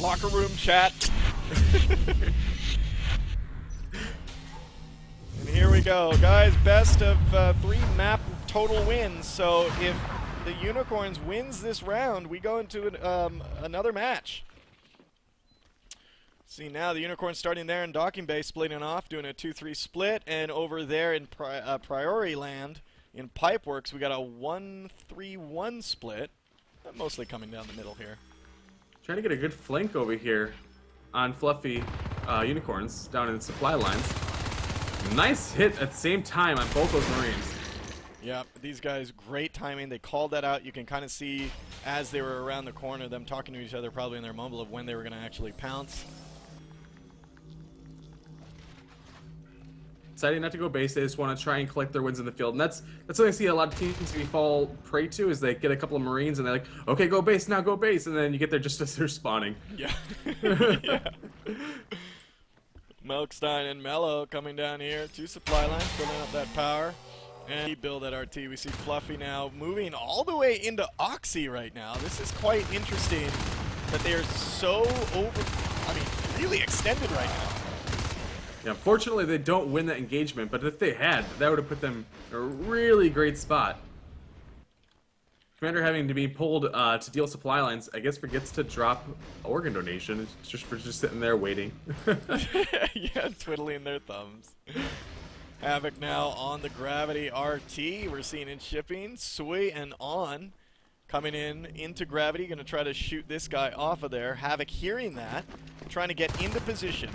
Locker room chat. And here we go, guys. Best of 3 map total wins. So if the Unicorns wins this round, we go into another match. See now the Unicorns starting there in docking bay, splitting off, doing a 2-3 split, and over there in priori land in Pipeworks, we got a 1-3-1 split. Mostly coming down the middle here. Trying to get a good flank over here on Fluffy Unicorns down in the supply lines. Nice hit at the same time on both those Marines. Yeah, these guys, great timing. They called that out. You can kind of see as they were around the corner, them talking to each other probably in their mumble of when they were going to actually pounce. Deciding not to go base, they just want to try and collect their wins in the field. And that's what I see a lot of teams fall prey to, is they get a couple of Marines and they're like, okay, go base, now go base. And then you get there just as they're spawning. Yeah. Yeah. Milkstein and Mellow coming down here. 2 supply lines, building up that power. And he build that RT. We see Fluffy now moving all the way into Oxy right now. This is quite interesting that they are so really extended right now. Yeah, fortunately they don't win that engagement, but if they had, that would have put them in a really great spot. Commander having to be pulled to deal supply lines, I guess forgets to drop organ donation. It's just sitting there waiting. Yeah, twiddling their thumbs. Havoc now on the Gravity RT. We're seeing in shipping. Sui and On coming into Gravity. Going to try to shoot this guy off of there. Havoc hearing that. Trying to get into position.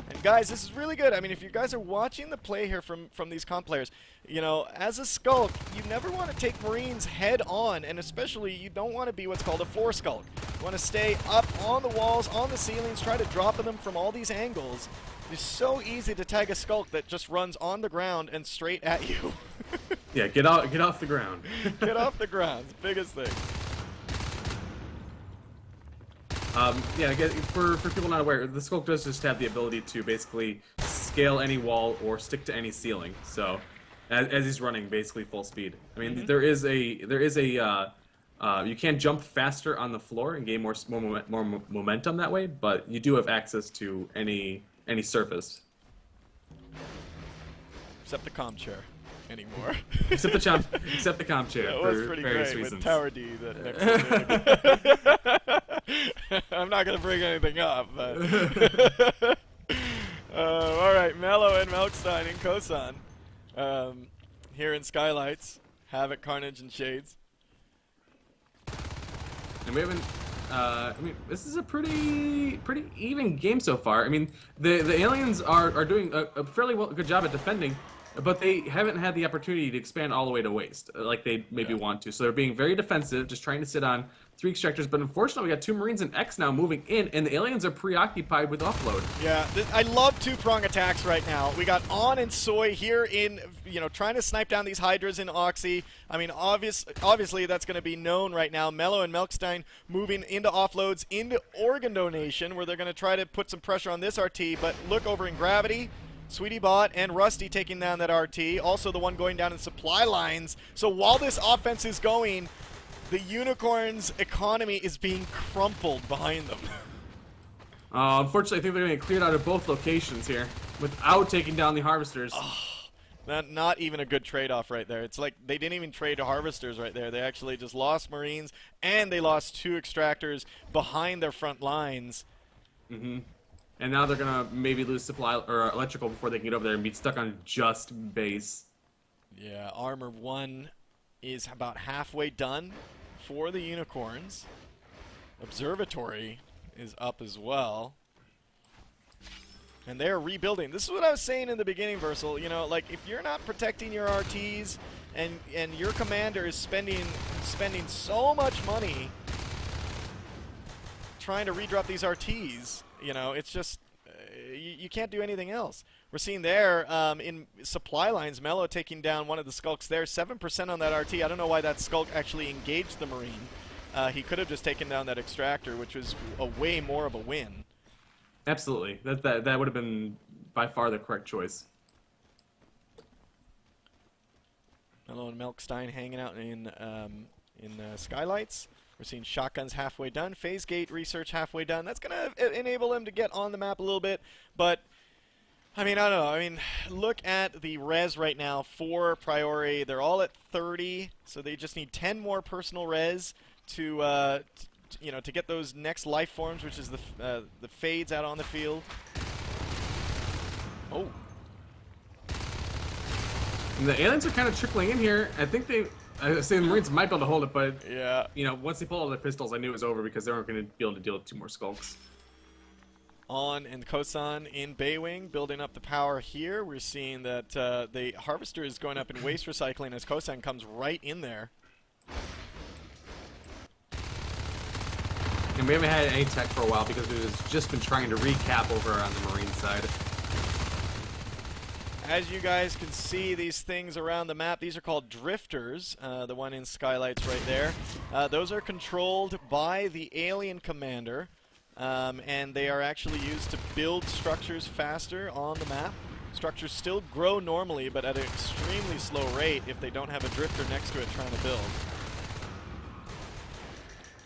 And guys, this is really good. I mean, if you guys are watching the play here from these comp players, you know, as a skulk, you never want to take Marines head on, and especially you don't want to be what's called a 4 skulk. You want to stay up on the walls, on the ceilings, try to drop them from all these angles. It's so easy to tag a skulk that just runs on the ground and straight at you. Yeah, get off the ground. Get off the ground. It's the biggest thing. Yeah, again, for people not aware, the skulk does just have the ability to basically scale any wall or stick to any ceiling. So, as he's running basically full speed. I mean, there is a you can jump faster on the floor and gain more momentum that way, but you do have access to any surface. Except the comm chair. Anymore. Except the comp chair. That was pretty great reasons. with Tower D. That next I'm not going to bring anything up, but... Alright, Mellow and Milkstein in Kosan. Here in Skylights. Havoc, Carnage, and Shades. And we haven't... I mean, this is a pretty even game so far. I mean, the aliens are doing a fairly good job at defending, but they haven't had the opportunity to expand all the way to waste, like they maybe want to. So they're being very defensive, just trying to sit on 3 extractors. But unfortunately, we got 2 Marines and X now moving in, and the aliens are preoccupied with offload. Yeah, I love 2-prong attacks right now. We got On and Soy here in, trying to snipe down these Hydras in Oxy. I mean, obviously that's going to be known right now. Mellow and Milkstein moving into offloads, into organ donation, where they're going to try to put some pressure on this RT. But look over in Gravity. Sweetie Bot and Rusty taking down that RT. Also the one going down in supply lines. So while this offense is going, the Unicorns' economy is being crumpled behind them. Unfortunately, I think they're going to get cleared out of both locations here without taking down the Harvesters. Not even a good trade-off right there. It's like they didn't even trade Harvesters right there. They actually just lost Marines, and they lost 2 extractors behind their front lines. And now they're going to maybe lose supply or electrical before they can get over there and be stuck on just base. Yeah, Armor 1 is about halfway done for the Unicorns. Observatory is up as well. And they're rebuilding. This is what I was saying in the beginning, Versal. You know, like, if you're not protecting your RTs and your commander is spending so much money trying to redrop these RTs, it's just you can't do anything else. We're seeing there in supply lines, Mellow taking down one of the skulks there, 7% on that RT. I don't know why that skulk actually engaged the Marine. He could have just taken down that extractor, which was a way more of a win. Absolutely, that would have been by far the correct choice. Mellow and Milkstein hanging out in Skylights. We're seeing shotguns halfway done. Phase gate research halfway done. That's going to enable him to get on the map a little bit. But, I mean, I don't know. I mean, look at the res right now for Priori. They're all at 30, so they just need 10 more personal res to you know, to get those next life forms, which is the fades out on the field. Oh. And the aliens are kind of trickling in here. I think I say the Marines might be able to hold it, but yeah, you know, once they pulled all their pistols, I knew it was over because they weren't going to be able to deal with 2 more skulks. On and Kosan in Baywing, building up the power here. We're seeing that the Harvester is going up in waste recycling as Kosan comes right in there. And we haven't had any tech for a while because we've just been trying to recap over on the Marine side. As you guys can see, these things around the map, these are called drifters. The one in skylights right there. Those are controlled by the alien commander, and they are actually used to build structures faster on the map. Structures still grow normally, but at an extremely slow rate if they don't have a drifter next to it trying to build.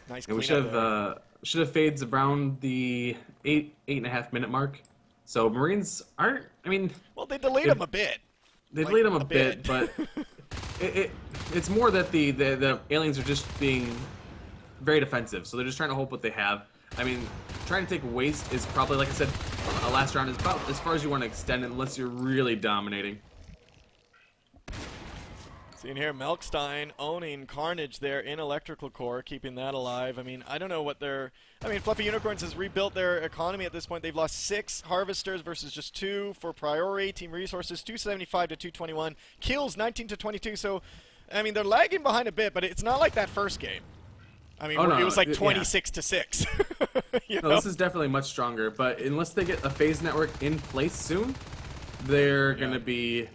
Nice. And we should have fades around the 8.5 minute mark. So Marines aren't. I mean, well, they delayed them a bit. They delayed them a bit, but it's more that the aliens are just being very defensive. So they're just trying to hold what they have. I mean, trying to take waste is probably, like I said, last round is about as far as you want to extend it, unless you're really dominating. Seeing here, Melkstein owning Carnage there in Electrical Core, keeping that alive. I mean, I don't know what they're... I mean, Fluffy Unicorns has rebuilt their economy at this point. They've lost 6 Harvesters versus just 2 for Priori. Team Resources, 275 to 221. Kills, 19 to 22. So, I mean, they're lagging behind a bit, but it's not like that first game. I mean, it was like 26 to 6. You know? This is definitely much stronger, but unless they get a phase network in place soon, they're gonna be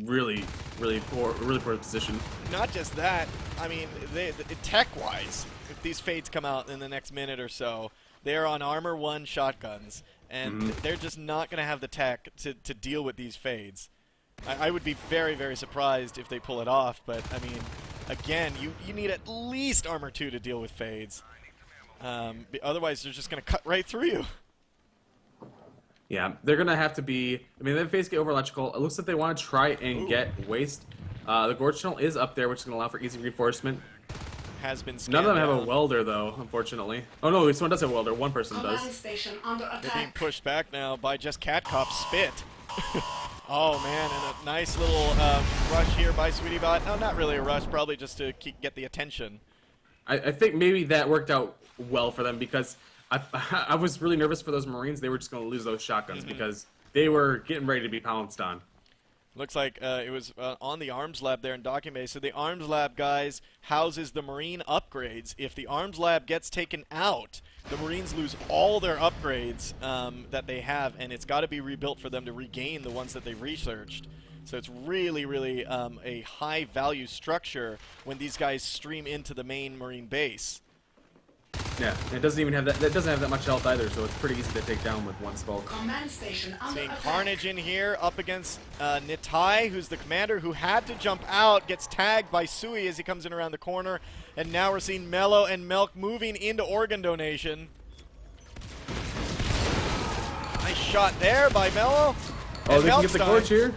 really poor position. Not just that, I mean, tech-wise, if these fades come out in the next minute or so, they're on Armor 1 shotguns, and they're just not going to have the tech to deal with these fades. I would be very, very surprised if they pull it off, but, I mean, again, you need at least Armor 2 to deal with fades. Otherwise, they're just going to cut right through you. Yeah, they're going to have to be... I mean, they have phase gate over electrical. It looks like they want to try and get waste. The Gorge Tunnel is up there, which is going to allow for easy reinforcement. Has been None of them down. have a welder, though, unfortunately. Oh, no, someone does have a welder. One person does. Station under attack. They're being pushed back now by just Cat Cop Spit. Oh, man, and a nice little rush here by Sweetie Bot. No, not really a rush, probably just to get the attention. I think maybe that worked out well for them because... I was really nervous for those Marines. They were just going to lose those shotguns because they were getting ready to be pounced on. Looks like it was on the Arms Lab there in Docking Bay. So the Arms Lab, guys, houses the Marine upgrades. If the Arms Lab gets taken out, the Marines lose all their upgrades that they have, and it's got to be rebuilt for them to regain the ones that they researched. So it's really, really a high-value structure when these guys stream into the main Marine base. Yeah, it doesn't even have that. That doesn't have that much health either, so it's pretty easy to take down with one skull. Command station under Seeing attack. Carnage in here up against Nitai, who's the commander who had to jump out, gets tagged by Sui as he comes in around the corner, and now we're seeing Mello and Melk moving into organ donation. Nice shot there by Mello. Oh, they can get the Gorge here.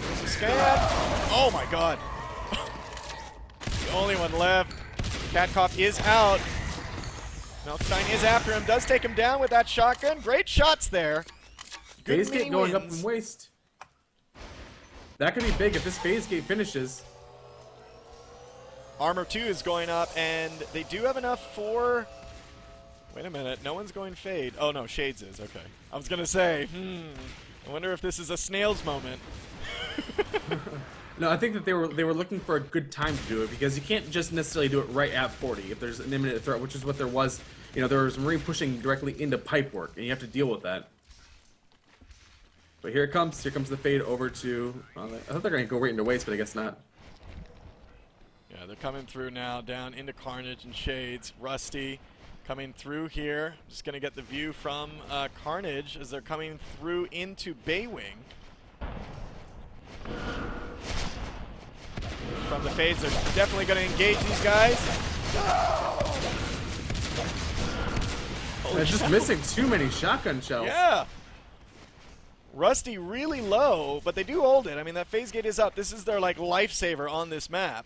There's a scan. Oh my God. The only one left. Catcop is out. Melkstein is after him. Does take him down with that shotgun. Great shots there. Good Phase gate going up wins. from waste. That could be big if this phase gate finishes. Armor 2 is going up, and they do have enough for... Wait a minute. No one's going Fade. Oh, no. Shades is. Okay. I was going to say, I wonder if this is a snail's moment. No, I think that they were looking for a good time to do it because you can't just necessarily do it right at 40 if there's an imminent threat, which is what there was. You know, there was Marine pushing directly into pipe work, and you have to deal with that. But here it comes. Here comes the fade over to... Well, I thought they're going to go right into waste, but I guess not. Yeah, they're coming through now, down into Carnage and Shades. Rusty coming through here. Just going to get the view from Carnage as they're coming through into Baywing. from the fades. They're definitely going to engage these guys. They're just missing too many shotgun shells. Yeah. Rusty really low, but they do hold it. I mean, that phase gate is up. This is their, like, lifesaver on this map.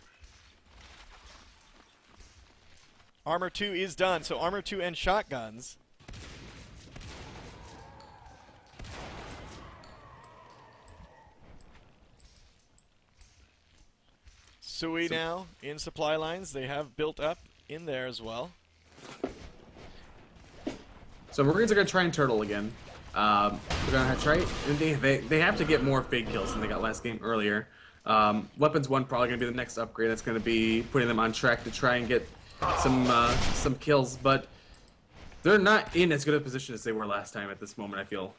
Armor 2 is done, so Armor 2 and shotguns. Sui now in supply lines. They have built up in there as well. So Marines are going to try and turtle again. They're going to try, and they have to get more fake kills than they got last game earlier. Weapons 1 probably going to be the next upgrade. That's going to be putting them on track to try and get some kills, but they're not in as good a position as they were last time at this moment, I feel.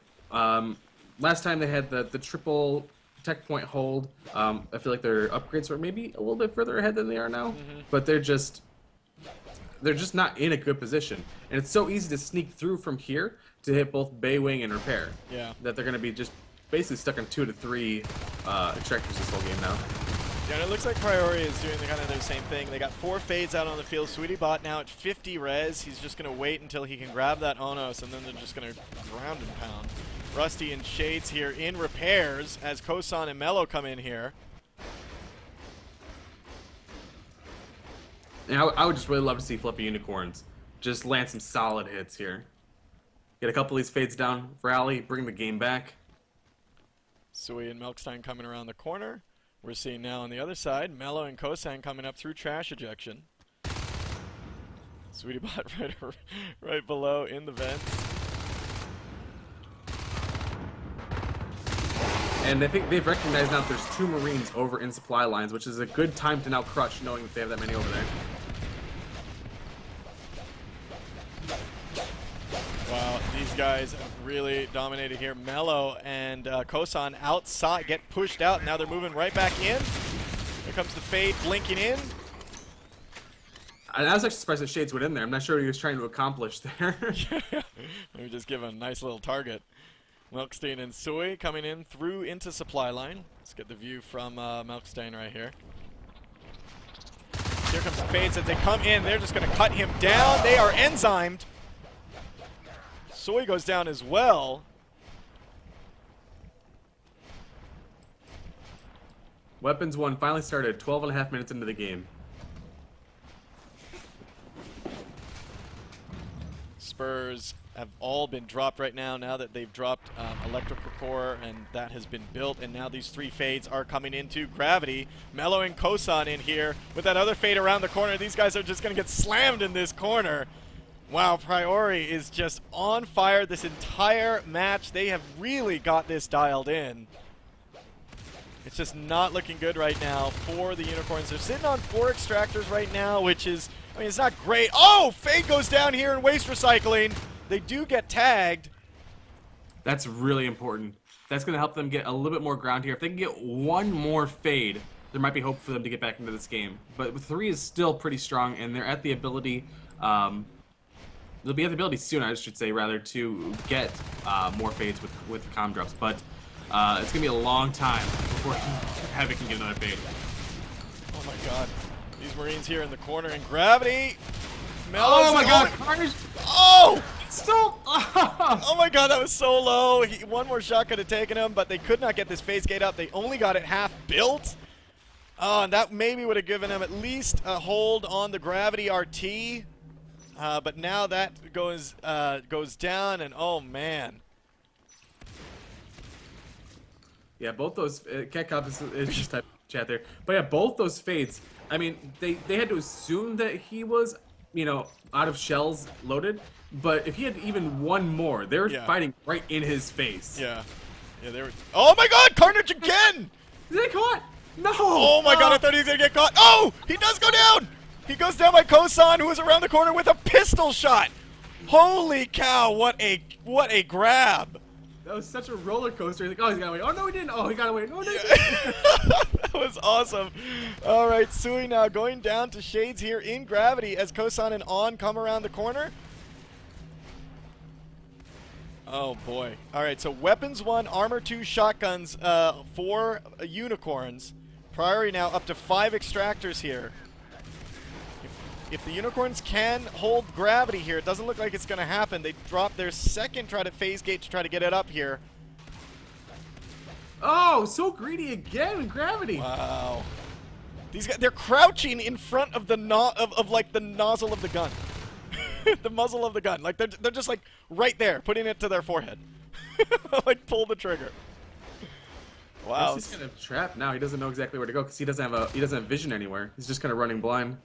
Last time they had the triple tech point hold. I feel like their upgrades were maybe a little bit further ahead than they are now, but they're just not in a good position. And it's so easy to sneak through from here to hit both Bay Wing and Repair. Yeah. That they're going to be just basically stuck on 2 to 3 extractors this whole game now. Yeah, and it looks like Priori is doing kind of their same thing. They got 4 fades out on the field. Sweetie Bot now at 50 res. He's just going to wait until he can grab that Onos, and then they're just going to ground and pound. Rusty and Shades here in repairs as Kosan and Mello come in here. And I would just really love to see Fluffy Unicorns just land some solid hits here. Get a couple of these fades down for Ali, bring the game back. Sui and Milkstein coming around the corner. We're seeing now on the other side, Mello and Kosan coming up through trash ejection. Sweetie Bot right below in the vents. And I think they've recognized now that there's 2 Marines over in supply lines, which is a good time to now crush, knowing that they have that many over there. Wow, these guys have really dominated here. Mello and Kosan outside get pushed out. Now they're moving right back in. Here comes the fade blinking in. And I was actually surprised that Shades went in there. I'm not sure what he was trying to accomplish there. Let me just give him a nice little target. Milkstein and Sui coming in through into supply line. Let's get the view from Milkstein right here. Here comes the fades as they come in. They're just going to cut him down. They are enzymed. Sui goes down as well. Weapons 1 finally started 12.5 minutes into the game. Spurs have all been dropped right now that they've dropped electrical core, and that has been built, and now these 3 fades are coming into gravity. Mello and Kosan in here with that other fade around the corner. These guys are just going to get slammed in this corner. Wow, Priori is just on fire this entire match. They have really got this dialed in. It's just not looking good right now for the Unicorns. They're sitting on 4 extractors right now, which is, I mean, it's not great. Oh, fade goes down here in waste recycling. They do get tagged. That's really important. That's going to help them get a little bit more ground here. If they can get 1 more fade, there might be hope for them to get back into this game. But 3 is still pretty strong, and they're at the ability, they'll be at the ability soon, I should say, rather, to get more fades with comm drops. But it's going to be a long time before Havoc can get another fade. Oh my god. These Marines here in the corner in gravity. Mello's oh my god, Carnage. Oh! So, oh my god, that was so low. One more shot could have taken him, but they could not get this phase gate up. They only got it half built. And that maybe would have given him at least a hold on the gravity RT. But now that goes down, and oh man. Yeah, both those Cat Cop is just type chat there. But yeah, both those fades. I mean, they had to assume that he was, you know, out of shells loaded. But if he had even 1 more, they were fighting right in his face. Yeah. Yeah, they were. Oh my god, Carnage again! Is he caught? No! Oh my god, I thought he was gonna get caught. Oh! He does go down! He goes down by Kosan, who is around the corner with a pistol shot! Holy cow, what a grab! That was such a roller coaster. He's like, oh, he's got away. Oh, no, he didn't. Oh, he got away. No, he didn't. That was awesome. All right, Sui now going down to Shades here in gravity as Kosan and On come around the corner. Oh, boy. All right, so weapons 1, armor 2, shotguns 4 unicorns. Priori now up to 5 extractors here. If the Unicorns can hold gravity here, it doesn't look like it's going to happen. They drop their second try to phase gate to try to get it up here. Oh, so greedy again with gravity. Wow. These guys, they're crouching in front of the like the nozzle of the gun. The muzzle of the gun. Like they're just like right there, putting it to their forehead. Like pull the trigger. Wow. He's kind of trapped now. He doesn't know exactly where to go because he doesn't have vision anywhere. He's just kind of running blind.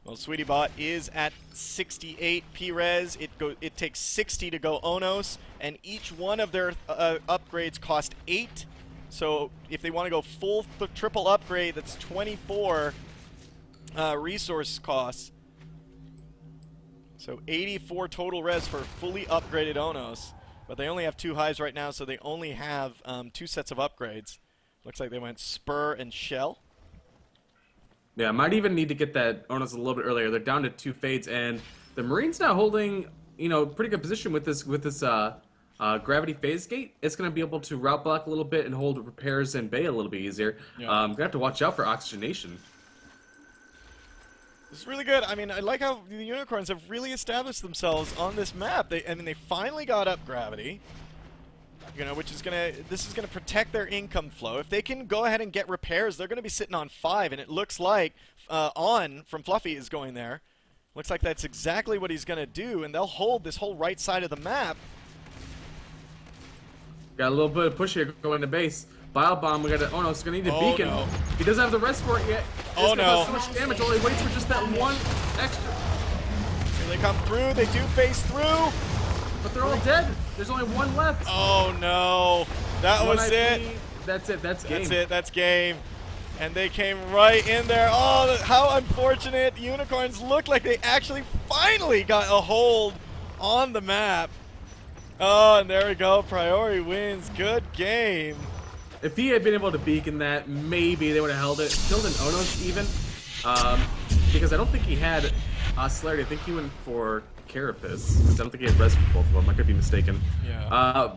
Well, Sweetie Bot is at 68 P-Res. It takes 60 to go Onos, and each one of their upgrades cost 8. So if they want to go full triple upgrade, that's 24 resource costs. So 84 total res for fully upgraded Onos. But they only have 2 hives right now, so they only have 2 sets of upgrades. Looks like they went Spur and Shell. Yeah, might even need to get that Onos a little bit earlier. They're down to 2 fades, and the Marines now holding, pretty good position with this gravity phase gate. It's going to be able to route block a little bit and hold repairs and bay a little bit easier. Yeah. Gonna have to watch out for oxygenation. It's really good. I mean, I like how the Unicorns have really established themselves on this map. They finally got up gravity. Which is this is gonna protect their income flow. If they can go ahead and get repairs, they're gonna be sitting on 5, and it looks like On from Fluffy is going there. Looks like that's exactly what he's gonna do, and they'll hold this whole right side of the map. Got a little bit of push here going to base. Bile Bomb, we got to. Oh no, it's gonna need a beacon. No. He doesn't have the rest for it yet. Oh no! So much damage. All he waits for just that one extra. Here they come through. They do phase through. But they're all dead. There's only one left. Oh no! That was it. That's it. That's game. That's it. That's game. And they came right in there. Oh, how unfortunate. Unicorns looked like they actually finally got a hold on the map. Oh, and there we go. Priori wins. Good game. If he had been able to beacon that, maybe they would have held it. Killed an Onos even. Because I don't think he had Celerity. I think he went for Carapace. I don't think he had res for both of them. I could be mistaken. Yeah.